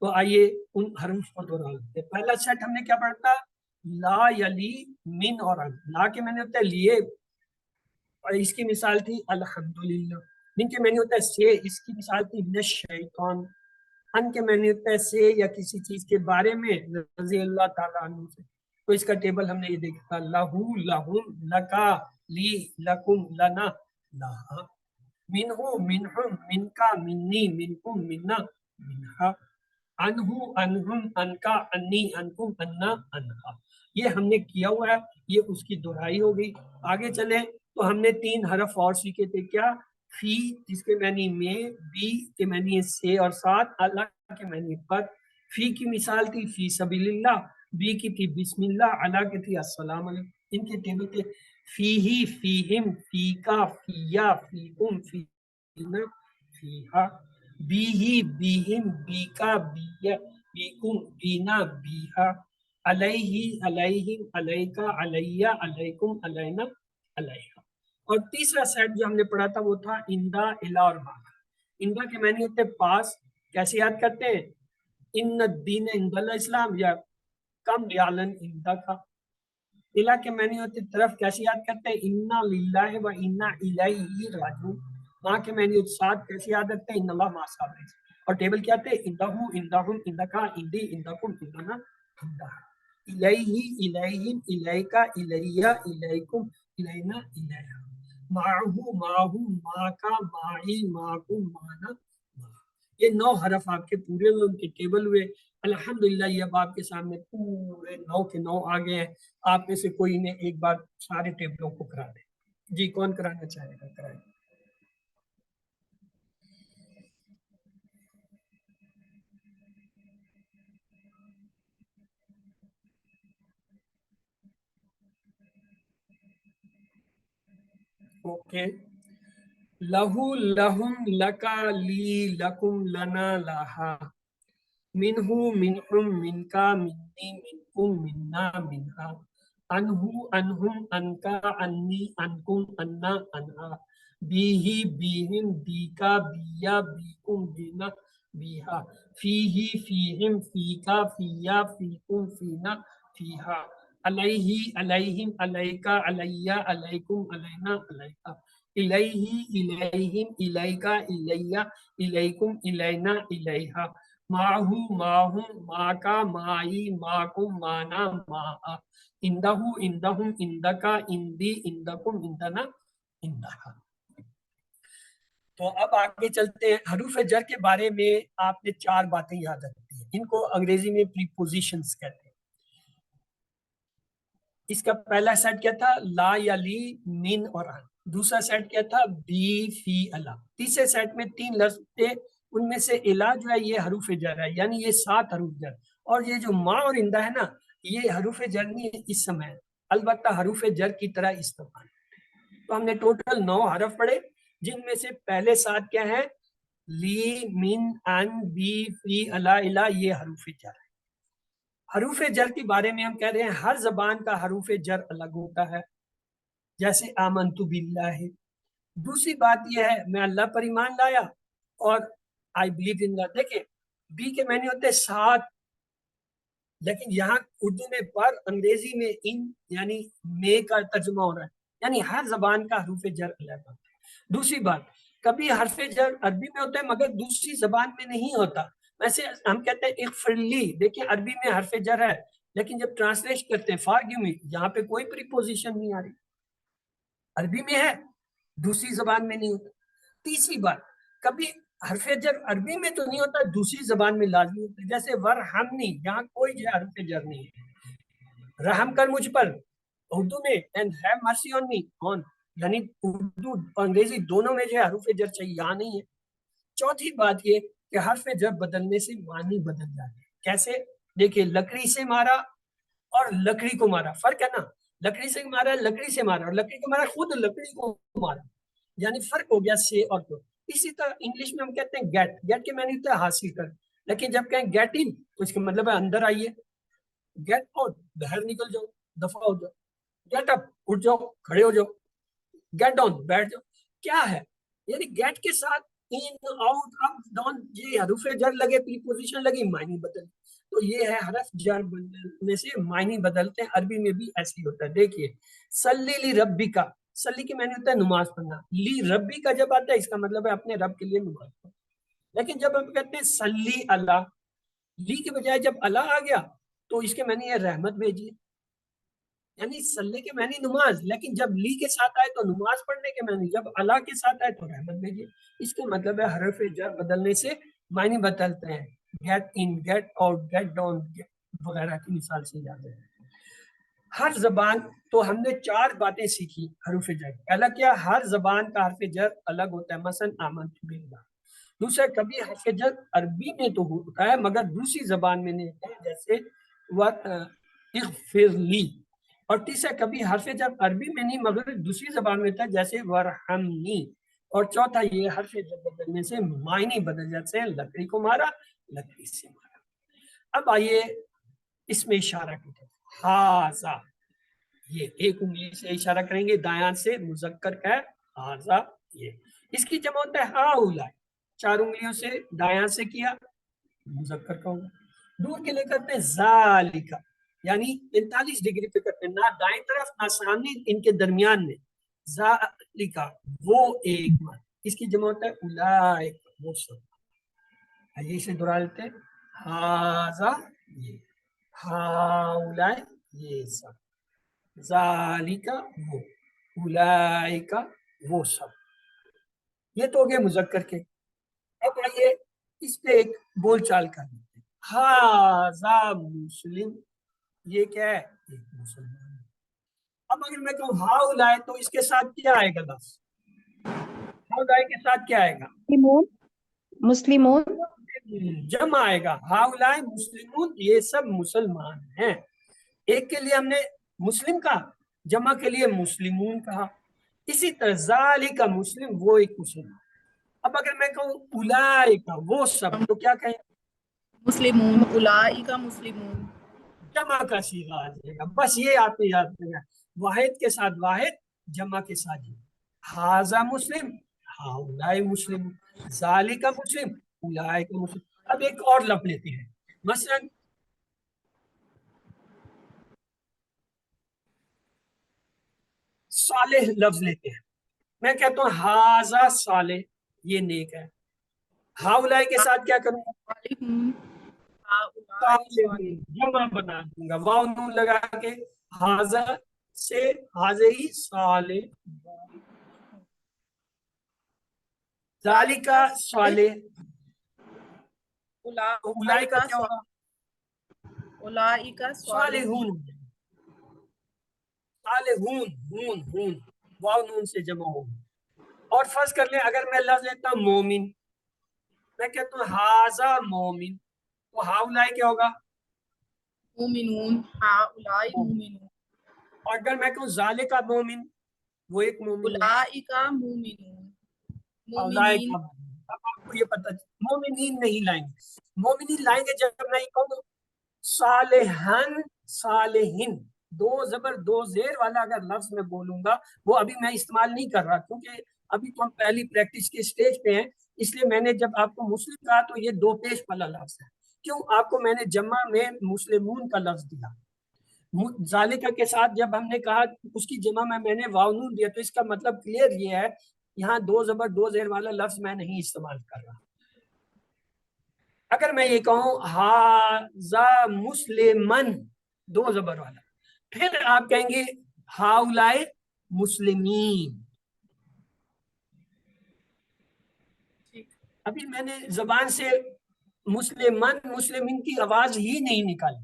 تو آئیے ان حروف کو دہرا لیتے ہیں۔ پہلا سیٹ ہم نے کیا پڑھا تھا؟ لا، یلی، من اور ان۔ لا کے معنی ہوتا ہے لیے، اور اس کی مثال تھی الحمدللہ۔ من کے معنی ہوتا ہے سے، اس کی مثال تھی من الشیطان۔ ان کے معنی ہوتا ہے سے یا کسی چیز کے بارے میں، رضی اللہ تعالیٰ عنہ سے۔ تو اس کا ٹیبل ہم نے یہ دیکھا تھا، لہو، لہم، لکا، لی، لکم، لنا، لہا۔ منہو، منہم، منکا، منی، منکم، منا، منہا۔ انہو، انہم، انکا، انی، انکم، انا، انہا۔ یہ ہم نے کیا ہوا ہے، یہ اس کی دہرائی ہو گئی۔ آگے چلیں تو ہم نے 3 حرف اور سیکھے تھے، کیا؟ فی جس کے معنی میں، بی کے معنی سے اور ساتھ، اللہ کے معنی پر۔ فی کی مثال تھی فی سبیل اللہ، بی کی تھی بسم اللہ، اللہ کی تھی السلام علیکم۔ ان کے ٹیبل تھے فیہی فیہم فیکا فیا فیکم فینا فیہا بیہی بیہم بیکا بیا بیکم بینا بیہا علیہ علیہم علیکا علیہ علیکم علینا علیہا۔ اور تیسرا سیٹ جو ہم نے پڑھا تھا وہ تھا اندا الا اور بعد۔ اندا کے معنی ہوتے ہیں پاس، کیسے یاد کرتے ہیں؟ ان الدین عند الاسلام یا کم یعلن اندا کا۔ الا کے معنی ہوتے طرف، کیسے یاد کرتے ہیں؟ انا للہ و انا الیہ راجعون۔ ماں کے معنی ہوتے ساتھ، کیسے یاد رکھتے ہیں؟ ان اللہ مع الصابرین۔ اور ٹیبل کیا تھے؟ اندہو اندہم اندکا اندی اندکم اندنا اندہا، الیہ الیہم الیکا الیہ الیکم الینا الیہا، معہو معہم ماکا معی ماکم مانا معا۔ یہ 9 حرف آپ کے پورے ہوئے، ان کے ٹیبل ہوئے۔ الحمدللہ یہ اب آپ کے سامنے پورے 9 کے 9 آ گئے ہیں۔ آپ میں سے کوئی نے ایک بار سارے ٹیبلوں کو کرا دیں۔ جی کون کرانا چاہے گا کرائیں۔ اوکے، لہو لہم لکا لی لکم لنا لہا، منہ منہم منکا منی منکم منا منہا، انہو انہم انکا انی انکم انا انہا، بیہی بیہم بیکا بیا بیکم بینا بیہا، فیہی فیہم فیکا فیا فیکم فینا فیہا، علیہ علیہم علیکا علیہ علیکم علینا علیہا، الیہ الیہم الیکا الیہ الیکم الینا الیہا، معہو معہم ماکا معی ماکم مانا معا، اندہو اندہم اندکا اندی اندکم اندنا اندہا۔ تو اب آگے چلتے ہیں۔ حروف جر کے بارے میں آپ نے 4 باتیں یاد رکھتی ہیں، ان کو انگریزی میں پریپوزیشنز کہتے ہیں۔ اس کا پہلا سیٹ کیا تھا؟ لا یا لی، من اور ان۔ دوسرا سیٹ کیا تھا؟ بی فی الا۔ تیسرے سیٹ میں 3 لفظ تھے، ان میں سے الا جو ہے یہ حروف جر ہے، یعنی یہ 7 حروف جر۔ اور یہ جو ما اور اندہ ہے نا، یہ حروف جر نہیں اسم ہے، البتہ حروف جر کی طرح استعمال۔ تو ہم نے ٹوٹل 9 حرف پڑھے، جن میں سے پہلے 7 کیا ہیں؟ لی، من، ان، بی، فی، الا، الا، یہ حروف جر ہے۔ حروف جر کے بارے میں ہم کہہ رہے ہیں ہر زبان کا حروف جر الگ ہوتا ہے، جیسے آمنت باللہ۔ دوسری بات یہ ہے میں اللہ پر ایمان لایا اور آئی بلیو ان اللہ۔ دیکھیں بی کے معنی ہوتے ہیں 7، لیکن یہاں اردو میں پر، انگریزی میں ان، یعنی میں کا ترجمہ ہو رہا ہے، یعنی ہر زبان کا حروف جر الگ ہوتا ہے۔ دوسری بات، کبھی حرف جر عربی میں ہوتا ہے مگر دوسری زبان میں نہیں ہوتا۔ ویسے ہم کہتے ہیں اغفر لی، دیکھیں عربی میں حرف جر ہے، لیکن جب ٹرانسلیٹ کرتے ہیں فارگیو می، یہاں پہ کوئی پریپوزیشن نہیں آ رہی، عربی میں ہے دوسری زبان میں نہیں ہوتا۔ تیسری بات، کبھی حرف جر عربی میں تو نہیں ہوتا، دوسری زبان میں لازمی ہوتا ہے، جیسے ورحمنی، یہاں کوئی جو حرف جر نہیں ہے، رحم کر مجھ پر، اردو میں and have mercy on me، یعنی اردو اور انگریزی دونوں میں جو حروف جر چاہیے، یہاں نہیں ہے۔ چوتھی بات یہ کہ حرف جر بدلنے سے معنی بدل جاتے ہیں۔ کیسے؟ دیکھیے لکڑی سے مارا اور لکڑی کو مارا، فرق ہے نا، لکڑی سے مارا لکڑی سے مارا، اور لکڑی کو مارا خود لکڑی کو مارا، یعنی فرق ہو گیا سے اور تو۔ اسی طرح انگلش میں ہم کہتے ہیں گیٹ، گیٹ کے معنی ہوتا ہے حاصل کر، لیکن جب کہیں گیٹ ان تو اس کا مطلب ہے اندر آئیے، گیٹ آؤٹ باہر نکل جاؤ، دفعہ ہو جاؤ، گیٹ اپ اٹھ جاؤ کھڑے ہو جاؤ، گیٹ ڈاؤن بیٹھ جاؤ۔ کیا ہے؟ یعنی گیٹ کے ساتھ ان آؤٹ اپ ڈاؤن، یہ حروف جر لگے، پریپوزیشن لگی، معنی بدل۔ تو یہ ہے حرف جر بدلنے سے معنی بدلتے ہیں، عربی میں بھی ایسے ہی ہوتا ہے۔ دیکھیے صلی لی ربی کا، صلی کے معنی ہوتا ہے نماز پڑھنا، لی ربی کا جب آتا ہے اس کا مطلب ہے اپنے رب کے لیے نماز پڑھنا۔ لیکن جب ہم کہتے ہیں صلی اللہ، لی کے بجائے جب اللہ آ گیا تو اس کے معنی ہے رحمت بھیجیے، یعنی صلی کے معنی نماز، لیکن جب لی کے ساتھ آئے تو نماز پڑھنے کے معنی، جب اللہ کے ساتھ آئے تو رحمت بھیجیے۔ اس کا مطلب ہے حرف جر بدلنے سے معنی بدلتے ہیں، get in, get out, get down وغیرہ کی مثال سے یاد ہے۔ ہر زبان، تو ہم نے 4 باتیں سیکھی حروف جر۔ پہلا کیا؟ ہر زبان کا حرف جر الگ ہوتا ہے، مثلا آمنت باللہ۔ دوسرا، کبھی حرف جر عربی میں تو ہوتا ہے مگر دوسری زبان میں نہیں ہوتا ہے، جیسے اغفر لی، اور تیسرا کبھی حرف جب عربی میں نہیں مگر دوسری زبان میں ہوتا ہے جیسے ورحمنی. اور چوتھا یہ حرف جب بدلنے سے معنی بدل جاتے ہیں، لکڑی کو مارا، لکڑی سے مارا. اب آئیے اس میں اشارہ کرتے ہیں. ہاذا، یہ ایک انگلی سے اشارہ کریں گے دایان سے، مذکر کا ہے ہاذا. یہ اس کی جمع ہوتا ہے ہاؤلائے، چار انگلیوں سے دایان سے کیا، مذکر کا ہوگا. دور کے لیے کرتے ہیں ذالکا، یعنی 45 ڈگری پہ کرتے ہیں، نہ دائیں طرف نہ سامنے، ان کے درمیان میں. ذالکا وہ ایک مرد، اس کی جمع ہوتا ہے اولائک وہ سب. آئیے اسے دہرا لیتے ہیں. ہاذا یہ، ہاؤلائے یہ سب، ذالکا وہ، اولائکا وہ سب. یہ تو ہو گئے مذکر کے. اب آئیے اس پہ ایک بول چال کر لیتے ہیں. ہاذا مسلم، یہ کیا ہے؟ ایک مسلمان. اب اگر میں کہوں ہاؤلائے تو اس کے ساتھ کیا آئے گا؟ لفظ ہاؤلائے کے ساتھ کیا آئے گا؟ مسلمون. جمع آئے گا. ہاؤلائے مسلمون، یہ سب مسلمان ہیں. ایک کے لیے ہم نے مسلم کہا، جمع کے لیے مسلمون کہا. اسی طرح ذالک مسلم، وہ ایک مسلمان. اب اگر میں کہوں اولائک وہ سب، تو کیا کہیں؟ مسلمون. اولئک مسلمون. جمع کا صیغہ آ جائے گا. بس یہ آپ نے یاد رکھنا، واحد کے ساتھ واحد، جمع کے ساتھ جمع. ہاذا مسلم، ہاؤلائے مسلم، ذالک مسلم، اولئک مسلم. اب ایک اور لفظ لیتے ہیں، مثلا صالح لفظ لیتے ہیں. میں کہتا ہوں ہاذا صالح، یہ نیک ہے. ہاؤلائے کے ساتھ کیا کروں گا؟ صالحون، جمع بنا دوں گا، واو نون لگا کے. ہاذا سے ہاذی صالح، ذالک صالح، اولئک کا کیا ہوگا؟ اولئک صالحون، صالحون، ہون ہون، واو نون سے جمع ہوگا. اور فرض کر لیں اگر میں لفظ لیتا ہوں مومن، میں کہتا ہوں ہاذا مومن، تو ہاؤلائے کیا ہوگا؟ مومنون. ہؤلاء مومنون. اور اگر میں کہوں ذالک مومن، وہ ایک مومن ہے. اولئک مومنون. اولئک مومنین. اب آپ کو یہ پتہ، مومنین نہیں لائیں گے. مومنین لائیں گے جب میں یہ کہوں صالحن صالحین، دو زبر دو زیر والا اگر لفظ میں بولوں گا، وہ ابھی میں استعمال نہیں کر رہا کیونکہ ابھی تو ہم پہلی پریکٹس کے سٹیج پہ ہیں. اس لیے میں نے جب آپ کو مسلم کہا تو یہ دو پیش والا لفظ ہے. کیوں؟ آپ کو میں نے جمع میں مسلمون کا لفظ دیا. ذالکہ کے ساتھ جب ہم نے کہا اس کی جمع میں نے واو نون دیا، تو اس کا مطلب کلیئر یہ ہے، یہاں دو زبر دو زیر والا لفظ میں نہیں استعمال کر رہا. اگر میں یہ کہوں ہاذا مسلمن، دو زبر والا، پھر آپ کہیں گے ہاؤلائے مسلمین. ابھی میں نے زبان سے مسلمن مسلمین کی آواز ہی نہیں نکالی،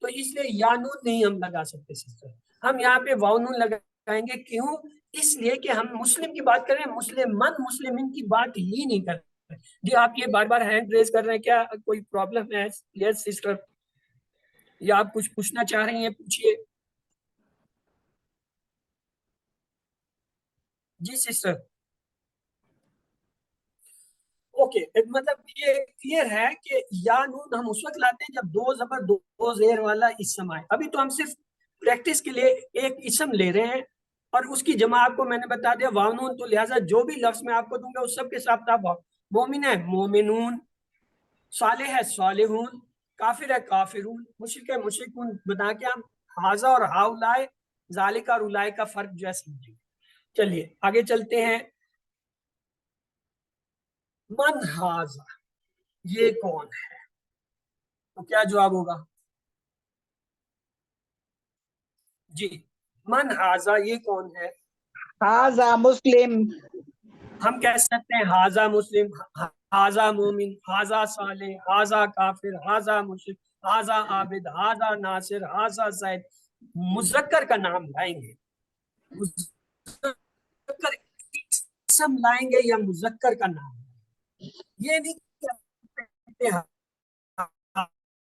تو اس لیے یا نون نہیں ہم لگا سکتے سسٹر. ہم یہاں پہ واو نون لگائیں گے. کیوں؟ اس لیے کہ ہم مسلم کی بات کر رہے ہیں، مسلمن مسلمین کی بات ہی نہیں کر رہے. جی آپ یہ بار بار ہینڈ ریز کر رہے ہیں، کیا کوئی پرابلم ہے؟ یس سسٹر، یا آپ کچھ پوچھنا چاہ رہی ہیں؟ پوچھیے. جی سسٹر. اوکے، مطلب یہ کلیئر ہے کہ یا نون ہم اس وقت لاتے ہیں جب دو زبر دو زیر والا اسم آئے. ابھی تو ہم صرف پریکٹس کے لیے ایک اسم لے رہے ہیں اور اس کی جمع آپ کو میں نے بتا دیا واو نون، تو لہٰذا جو بھی لفظ میں آپ کو دوں گا اس سب کے ساتھ آپ مومن ہے مومنون، صالح ہے صالحون، کافر ہے کافرون، مشرک ہے مشرکون بنا کے ہم ہاذا اور ہاؤلائے، ذالک اور اولئک کا فرق جو ہے سمجھیں. چلیے آگے چلتے ہیں. من ہاذا، یہ کون ہے؟ تو کیا جواب ہوگا؟ جی من ہاذا، یہ کون ہے؟ ہاذا مسلم. ہم کہہ سکتے ہیں ہاذا مسلم، ہاذا مومن، ہاذا صالح، ہاذا کافر، ہاذا مشرک، ہاذا عابد، ہاذا ناصر، ہاذا زید. مذکر کا نام لائیں گے، مذکر اسم لائیں گے یا مذکر کا نام. یہ نہیں کہتے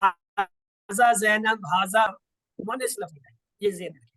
ہاذا زینب، ہاذا مونس لفظ ہے، یہ ذہن رکھیں.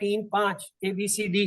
3, 5, ABCD।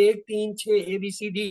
1, 3, 6, ABCD।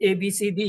ABCD।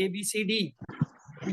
ABCD।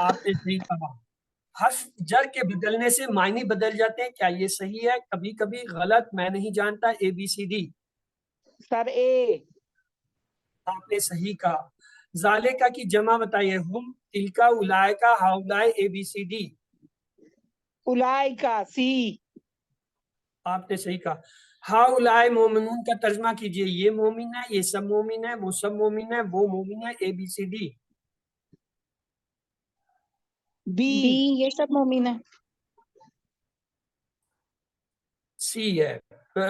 آپ نے صحیح کہا. حرف جر کے بدلنے سے معنی بدل جاتے ہیں, کیا یہ صحیح ہے؟ کبھی کبھی غلط, میں نہیں جانتا. ABCD. سر اے. آپ نے صحیح کہا. ذالکا کی جمع بتائیے. ہم, تلکا, اولائکا, ہاؤلائے. ABCD. اولائکا. سی. آپ نے صحیح کہا. ہاؤلائے مومنون کا ترجمہ کیجئے. یہ مومن ہے, یہ سب مومن ہے, وہ سب مومن ہے, وہ مومن ہے. ABCD. بی. بی یہ سب مومن ہے. سی ہے,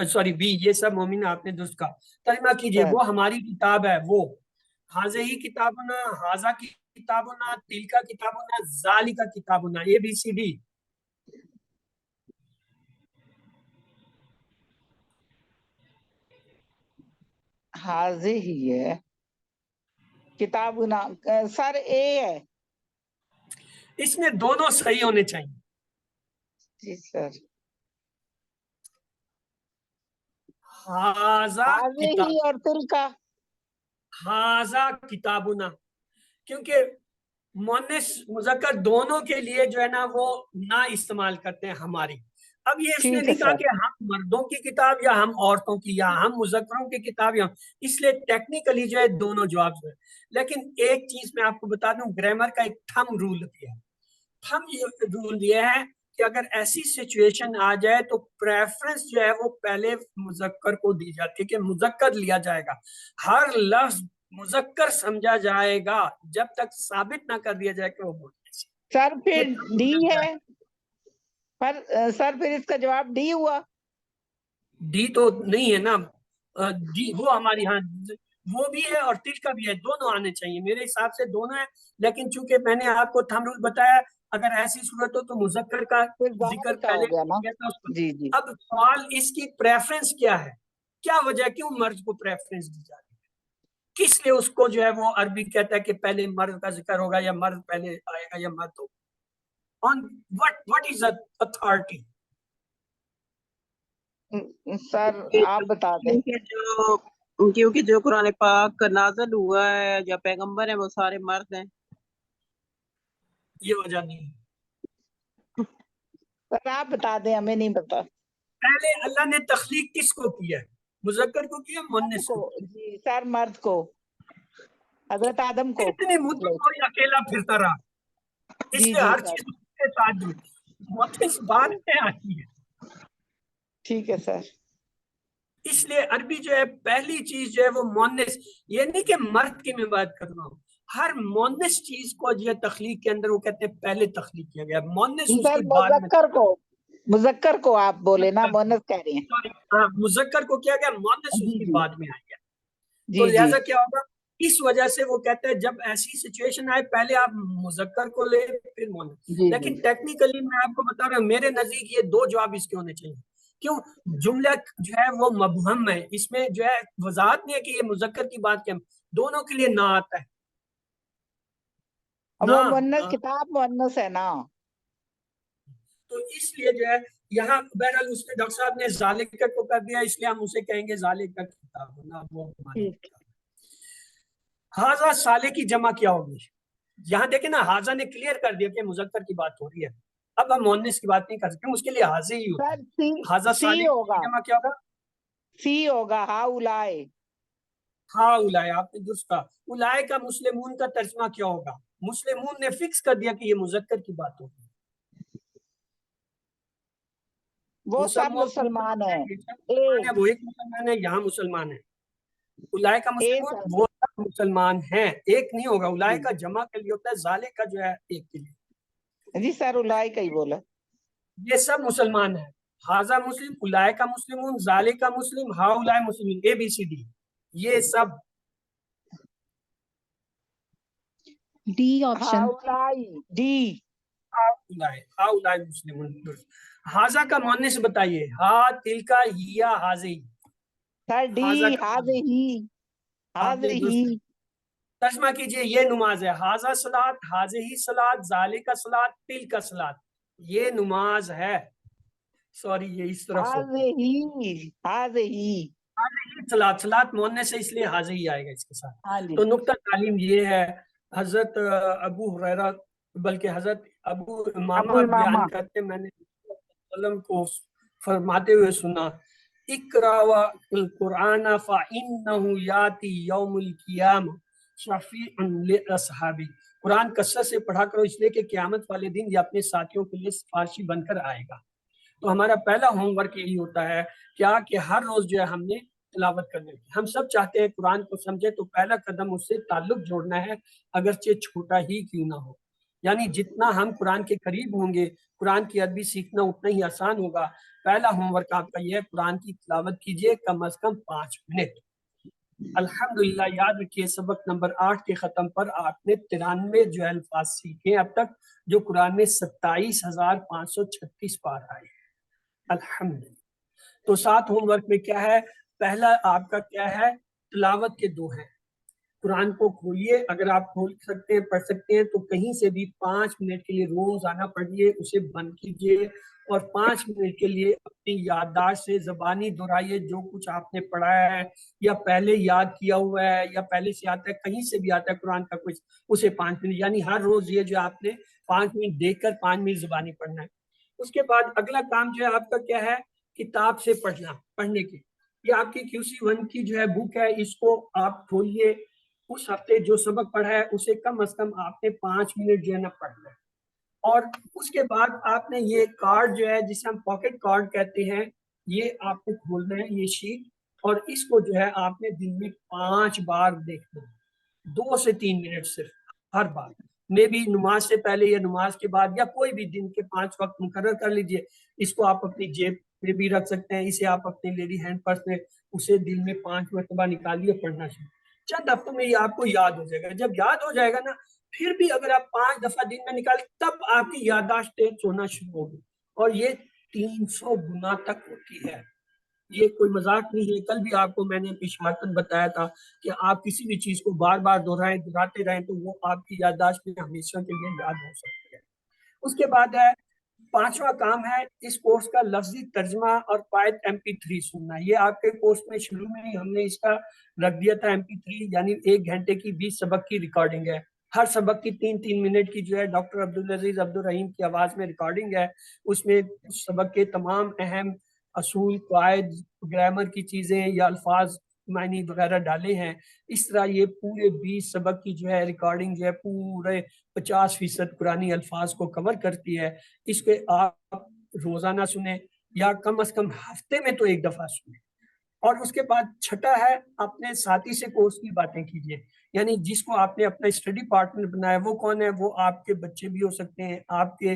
سوری بی, یہ سب مومن. آپ نے درست کہا. ترجمہ کیجئے. سر وہ ہماری کتاب ہے. وہ حاضی کتابنا, حاضا کی کتابنا, تلکا کتابنا, ذالکا کتابنا. ABCD. حاضر ہی ہے. کتاب سر اے ہے. اس میں دونوں صحیح ہونے چاہیے. جی سر. حاضا حاضر کتاب, ہی اور تل کا. حاضا کتابنا, کیونکہ مؤنث مذکر دونوں کے لیے جو ہے نا وہ نہ استعمال کرتے ہیں ہماری. اب یہ اس نے ٹھیک ہے نہیں کہا سر. کہ ہم مردوں کی کتاب یا ہم عورتوں کی یا ہم مذکروں کی کتاب یا, اس لیے ٹیکنیکلی جو ہے دونوں جواب جو ہے. لیکن ایک چیز میں آپ کو بتا دوں, گرامر کا ایک تھم رول دیا ہے. تھم یہ رول یہ ہے کہ اگر ایسی سچویشن آ جائے تو پریفرنس جو ہے وہ پہلے مذکر کو دی جاتی ہے, کہ مذکر لیا جائے گا. ہر لفظ مذکر سمجھا جائے گا جب تک ثابت نہ کر دیا جائے کہ وہ مؤنث ہے. سر پھر یہ تھم ڈی رول ہے. پر سر پھر اس کا جواب ڈی ہوا. ڈی تو نہیں ہے نا. ڈی وہ ہماری, ہاں وہ بھی ہے اور تل کا بھی ہے, دونوں آنے چاہیے میرے حساب سے, دونوں ہیں. لیکن چونکہ میں نے آپ کو تھم رول بتایا, اگر ایسی صورت ہو تو مذکر کا پھر ذکر ظاہر کا پہلے ہو گیا نا. کیا تھا اس پر. جی جی. اب سوال اس کی پریفرنس کیا ہے, کیا وجہ, کیوں مرد کو پریفرنس دی جاتی ہے, کس لیے اس کو جو ہے وہ عربی کہتا ہے کہ پہلے مرد کا ذکر ہوگا یا مرد پہلے آئے گا یا مرد ہوگا. on what is the authority. سر آپ بتا دیں. کیونکہ جو قرآن پاک نازل ہوا ہے یا پیغمبر ہیں وہ سارے مرد ہیں. یہ وجہ نہیں ہے. سر آپ بتا دیں, ہمیں نہیں پتا. پہلے اللہ نے تخلیق کس کو کیا ہے, مذکر کو کیا, مؤنث کو. جی سر, مرد کو, حضرت آدم کو. اتنی مدت کوئی اکیلا پھرتا رہا, اس جی لیے جی ہر سر. چیز اس کے ساتھ جو مؤنث بعد میں آتی ہے. ٹھیک ہے سر. اس لیے عربی جو ہے پہلی چیز جو ہے وہ مؤنث, یہ نہیں کہ مرد کی میں بات کر رہا ہوں, ہر مؤنث چیز کو جو ہے تخلیق کے اندر وہ کہتے ہیں پہلے تخلیق کیا گیا, مؤنث اس سر کی بعد میں. مذکر کو آپ بولے نا, مؤنث کہہ رہے ہیں. ہاں, مذکر کو کیا گیا, مؤنث اس جی کی جی بعد میں آ گیا. تو جی جی. لہٰذا کیا ہوگا, اس وجہ سے وہ کہتے ہیں جب ایسی سچویشن آئے پہلے آپ مذکر کو لے پھر مؤنث. جی لیکن جی. ٹیکنیکلی میں آپ کو بتا رہا ہوں, میرے نزدیک یہ دو جواب اس کے ہونے چاہیے. کیوں, جملہ جو ہے وہ مبہم ہے, اس میں جو ہے وضاحت نہیں ہے کہ یہ مذکر کی بات کیا, دونوں کے لیے نہ آتا ہے. وہ مؤنث, کتاب مؤنث ہے نا. تو اس لیے جو ہے یہاں بہرحال اس نے ڈاکٹر صاحب نے ذالکہ کو کر دیا, اس لیے ہم اسے کہیں گے ذالکہ کتاب نا, وہ ہماری کتاب. حاضہ سالے کی جمع کیا ہوگی, یہاں دیکھیں نا, حاضہ نے کلیئر کر دیا کہ مذکر کی بات ہو رہی ہے. اب ہم مؤنث کی بات نہیں کر سکتے, اس کے لیے حاضر ہی ہوتا سر ہے. حاضہ سی سالے ہوگا, کی جمع کیا ہوگا, سی ہوگا. ہاؤلائے. ہاں اولائے, آپ نے درست کہا. اولائے کا مسلمون کا ترجمہ کیا ہوگا, مسلمون نے فکس کر دیا کہ یہ مذکر کی بات ہوگی. وہ سب مسلمان ہیں. وہ ایک مسلمان ہے, یہاں مسلمان ہے. اولائے کا اے مسلمون, سر. وہ سب مسلمان ہیں, ایک نہیں ہوگا. اولائے کا جمع کے لیے ہوتا ہے, ذالے کا جو ہے ایک کے لیے. جی سر, اولائے کا ہی بولا. یہ سب مسلمان ہیں. حاضہ مسلم, اولائے کا مسلمون, ذالے کا مسلم, ہا اولائے مسلمین. ABCD, یہ سب. D option. ہاؤلائی. ڈی. ہا اولائے مسلمون. حاضہ کا مؤنث بتائیے, ہا, تل کا, یا, حاضی. سر ڈی. حاضر ہی. حاضر ہی. ترجمہ کیجئے, یہ نماز ہے. حاضہ صلاۃ, حاضی صلاۃ, ذالکہ صلاۃ, تل کا صلاۃ, یہ نماز ہے. سوری, یہ اس طرف حاضر ہی. حاضر ہی. صلاۃ, صلاۃ مؤنث ہے اس لیے حاضر ہی آئے گا اس کے ساتھ. ہاں جی. تو نقطہ تعلیم یہ ہے, حضرت ابو ہریرہ بلکہ حضرت ابو امامہ ابو امامہ بیان کرتے ہیں، میں نے وسلم کو فرماتے ہوئے سنا، اقرا القرآن فإنہ یاتی یوم القیامہ شفیعا لاصحابی، قرآن کثرت سے پڑھا کرو اس لیے کہ قیامت والے دن یہ اپنے ساتھیوں کے لیے سفارشی بن کر آئے گا۔ تو ہمارا پہلا ہوم ورک یہی ہوتا ہے کیا کہ ہر روز جو ہے ہم نے تلاوت کرنے کی، ہم سب چاہتے ہیں قرآن کو سمجھے، تو پہلا قدم اس سے تعلق جوڑنا ہے، اگرچہ چھوٹا ہی کیوں نہ ہو۔ یعنی جتنا ہم قرآن کے قریب ہوں گے، قرآن کی عربی سیکھنا اتنا ہی آسان ہوگا۔ پہلا ہوم ورک آپ کا یہ ہے، قرآن کی تلاوت کیجئے کم از کم 5 منٹ۔ الحمدللہ یاد رکھیے سبق نمبر 8 کے ختم پر آپ نے 93 جو الفاظ سیکھے اب تک، جو قرآن میں 27,536 بار آئے ہیں۔ الحمدللہ۔ تو 7 ہوم ورک میں کیا ہے؟ پہلا آپ کا کیا ہے؟ تلاوت کے 2 ہیں۔ قرآن کو کھولیے، اگر آپ کھول سکتے ہیں پڑھ سکتے ہیں تو کہیں سے بھی 5 منٹ کے لیے روزانہ پڑھیے، اسے بند کیجیے اور 5 منٹ کے لیے اپنی یادداشت سے زبانی دہرائیے جو کچھ آپ نے پڑھا ہے یا پہلے یاد کیا ہوا ہے یا پہلے سے آتا ہے، کہیں سے بھی آتا ہے قرآن کا کچھ، اسے 5 منٹ، یعنی ہر روز یہ جو آپ نے 5 منٹ دیکھ کر 5 منٹ زبانی پڑھنا ہے۔ اس کے بعد اگلا کام جو ہے آپ کا کیا ہے؟ کتاب سے پڑھنے کی۔ یہ آپ کی QC1 کی جو ہے بک ہے، اس کو آپ کھولیے، اس ہفتے جو سبق پڑھا ہے اسے کم از کم آپ نے 5 منٹ جو ہے نا پڑھنا ہے۔ اور اس کے بعد آپ نے یہ کارڈ جو ہے جسے ہم پاکٹ کارڈ کہتے ہیں، یہ آپ کو کھولنا ہے، یہ شیٹ، اور اس کو جو ہے آپ نے دن میں 5 بار دیکھنا ہے، 2 سے 3 منٹ صرف ہر بار، میں بھی نماز سے پہلے یا نماز کے بعد یا کوئی بھی دن کے 5 وقت مقرر کر لیجئے۔ اس کو آپ اپنی جیب میں بھی رکھ سکتے ہیں، اسے آپ اپنے لیڈی ہینڈ پرس میں اسے دن میں 5 مرتبہ نکالیے، پڑھنا چاہیے۔ چند ہفتوں میں یہ آپ کو یاد ہو جائے گا۔ جب یاد ہو جائے گا نا، پھر بھی اگر آپ 5 دفعہ دن میں نکالیں تب آپ کی یادداشت تیز ہونا شروع ہوگی، اور یہ 300 گنا تک ہوتی ہے۔ یہ کوئی مذاق نہیں ہے۔ کل بھی آپ کو میں نے اشارتاً بتایا تھا کہ آپ کسی بھی چیز کو بار بار دہراتے رہیں تو وہ آپ کی یادداشت میں ہمیشہ کے لیے یاد ہو سکتی ہے۔ اس کے بعد ہے 5واں کام ہے اس کورس کا لفظی ترجمہ اور قواعد MP3 سننا۔ یہ آپ کے کورس میں شروع میں ہی ہم نے اس کا رکھ دیا تھا MP3، یعنی 1 گھنٹے کی 20 سبق کی ریکارڈنگ ہے۔ ہر سبق کی 3 منٹ کی جو ہے ڈاکٹر عبدالعزیز عبدالرحیم کی آواز میں ریکارڈنگ ہے۔ اس میں سبق کے تمام اہم اصول، قواعد، گرامر کی چیزیں یا الفاظ، معنی وغیرہ ڈالے ہیں۔ اس طرح یہ پورے 20 سبق کی جو ہے ریکارڈنگ جو ہے پورے 50% قرآنی الفاظ کو کور کرتی ہے۔ اس کے آپ روزانہ سنیں یا کم از کم ہفتے میں تو 1 دفعہ سنیں۔ اور اس کے بعد چھٹا ہے اپنے ساتھی سے کورس کی باتیں کیجیے، یعنی جس کو آپ نے اپنا اسٹڈی پارٹنر بنایا وہ کون ہے؟ وہ آپ کے بچے بھی ہو سکتے ہیں، آپ کے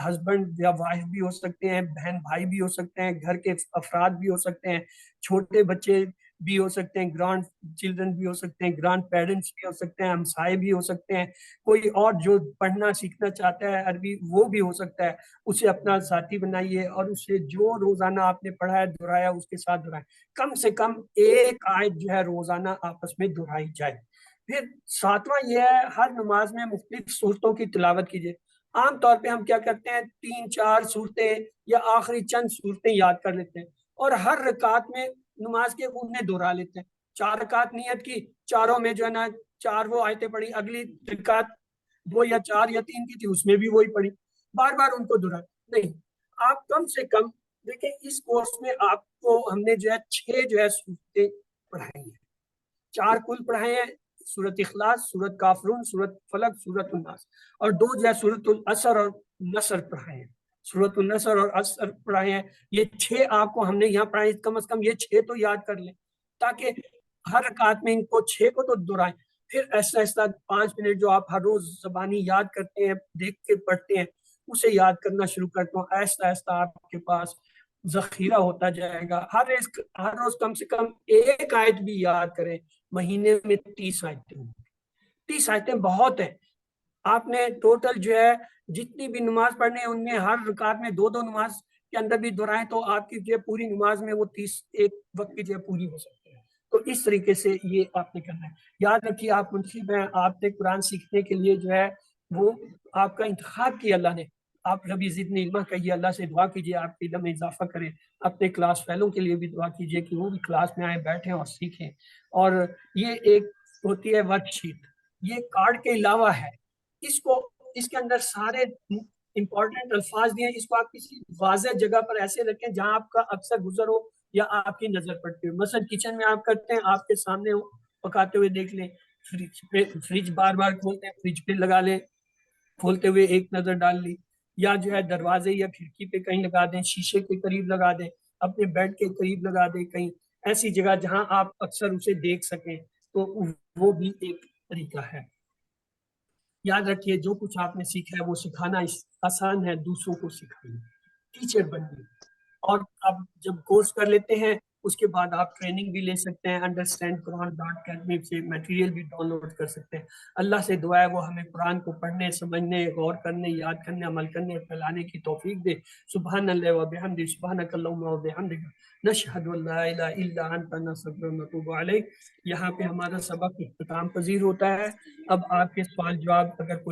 ہسبینڈ یا وائف بھی ہو سکتے ہیں، بہن بھائی بھی ہو سکتے ہیں، گھر کے افراد بھی ہو سکتے ہیں، چھوٹے بچے بھی ہو سکتے ہیں، گرانڈ چلڈرن بھی ہو سکتے ہیں، گرانڈ پیرنٹس بھی ہو سکتے ہیں، ہمسائے بھی ہو سکتے ہیں، کوئی اور جو پڑھنا سیکھنا چاہتا ہے عربی وہ بھی ہو سکتا ہے۔ اسے اپنا ساتھی بنائیے اور اسے جو روزانہ آپ نے پڑھا ہے دہرایا اس کے ساتھ دہرائیں، کم سے کم 1 آیت جو ہے روزانہ آپس میں دہرائی جائے۔ پھر 7واں یہ ہے ہر نماز میں مختلف صورتوں کی تلاوت کیجیے۔ عام طور پہ ہم کیا کرتے ہیں 3-4 صورتیں یا آخری چند صورتیں یاد کر لیتے ہیں اور ہر رکعت میں نماز کے انہیں دہرا لیتے ہیں۔ 4 رکعت نیت کی، چاروں میں جو ہے نا 4 وہ آیتیں پڑھی، اگلی رکعت 2 یا 4 یا 3 کی تھی اس میں بھی وہی پڑھی، بار بار ان کو دہرا نہیں۔ آپ کم سے کم دیکھیں اس کورس میں آپ کو ہم نے جو ہے 6 جو ہے صورتیں پڑھائی ہیں، 4 کل پڑھائے ہیں، سورۃ اخلاص، سورۃ کافرون، سورۃ فلق، سورۃ الناس، اور 2 جو ہے سورۃ العصر اور نصر پڑھائے ہیں، سورۃ النصر اور عصر پڑھائے ہیں۔ یہ 6 آپ کو ہم نے یہاں پڑھائے، کم از کم یہ 6 تو یاد کر لیں تاکہ ہر رکعت میں ان کو 6 کو تو دہرائیں۔ پھر ایسا ایسا 5 منٹ جو آپ ہر روز زبانی یاد کرتے ہیں، دیکھ کے پڑھتے ہیں، اسے یاد کرنا شروع کرتا ہوں، آہستہ آہستہ آپ کے پاس ذخیرہ ہوتا جائے گا۔ ہر روز کم سے کم 1 آیت بھی یاد کریں، مہینے میں 30 آیتیں ہوں، 30 آیتیں بہت ہیں۔ آپ نے ٹوٹل جو ہے جتنی بھی نماز پڑھنے ان میں ہر رکعت میں 2 نماز کے اندر بھی دہرائیں تو آپ کی جو پوری نماز میں وہ 30 ایک وقت کی جو پوری ہو سکتی ہے۔ تو اس طریقے سے یہ آپ نے کرنا ہے۔ یاد رکھیے آپ منصب ہیں، آپ نے قرآن سیکھنے کے لیے جو ہے وہ آپ کا انتخاب کیا اللہ نے۔ آپ ربی زدنی علما کہیے، اللہ سے دعا کیجیے آپ کے علم میں اضافہ کریں۔ اپنے کلاس فیلوں کے لیے بھی دعا کیجیے کہ وہ بھی کلاس میں آئیں، بیٹھیں اور سیکھیں۔ اور یہ ایک ہوتی ہے ورک شیٹ، یہ کارڈ کے علاوہ ہے، اس کو اس کے اندر سارے امپورٹنٹ الفاظ دیے ہیں، اس کو آپ کسی واضح جگہ پر ایسے رکھیں جہاں آپ کا اکثر گزر ہو یا آپ کی نظر پڑتی ہو. مثلا کچن میں آپ کرتے ہیں، آپ کے سامنے ہو، پکاتے ہوئے دیکھ لیں. فریج بار بار کھولتے ہیں، فریج پہ لگا لیں، کھولتے ہوئے ایک نظر ڈال لی. یا جو ہے دروازے یا کھڑکی پہ کہیں لگا دیں، شیشے کے قریب لگا دیں، اپنے بیڈ کے قریب لگا دیں، کہیں ایسی جگہ جہاں آپ اکثر اسے دیکھ سکیں. تو وہ بھی ایک طریقہ ہے. یاد رکھیے جو کچھ آپ نے سیکھا ہے وہ سکھانا آسان ہے، دوسروں کو سکھانا. ٹیچر بنیے. اور اب جب کورس کر لیتے ہیں اس کے بعد آپ ٹریننگ بھی لے سکتے ہیں. understandquran.academy سے میٹیریل بھی ڈاؤن لوڈ کر سکتے ہیں. اللہ سے دعا ہے وہ ہمیں قرآن کو پڑھنے، سمجھنے، غور کرنے، یاد کرنے، عمل کرنے، پھیلانے کی توفیق دے. سبحان اللہ و بحمدہ، سبحانک اللہم و بحمدک، نشہد ان لا الہ الا انت، نستغفرک و نتوب الیک. یہاں پہ ہمارا سبق اختتام پذیر ہوتا ہے. اب آپ کے سوال جواب اگر کوئی